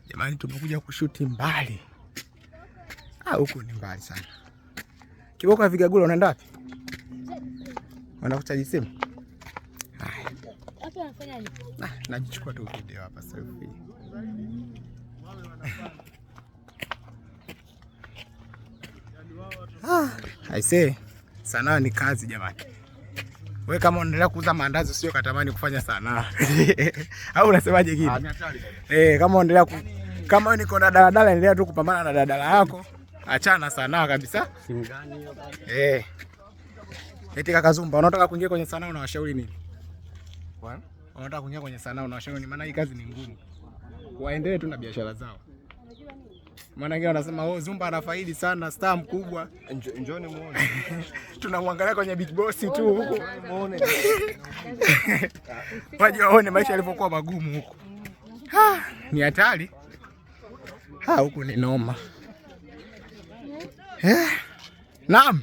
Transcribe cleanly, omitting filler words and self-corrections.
Jamani, tumekuja kushuti mbali. Huku ni mbali sana. Kiboko ya Vigagula unaenda wapi? Unakuchaji simu? Hapo unafanya nini? Najichukua tu video hapa selfie. I say, sanaa ni kazi jamani. Wewe kama unaendelea kuuza maandazi sio katamani kufanya sanaa. Au unasemaje kile? Kama unaendelea kama niko na daladala, endelea tu kupambana na daladala yako. Achana sanaa kabisa. Simu gani hiyo baba? Eti kaka Zumba, unataka kuingia kwenye sanaa unawashauri nini? Unataka kuingia kwenye sanaa unawashauri nini? Maana hii kazi ni ngumu. Waendelee tu na biashara zao. Maana wengine wanasema Zumba anafaidi sana, star mkubwa. Njoni muone. Tunamwangalia kwenye Big Boss tu huko. Muone. Waje waone maisha yalivyokuwa magumu huko. Ni hatari. Huku ni noma. Naam.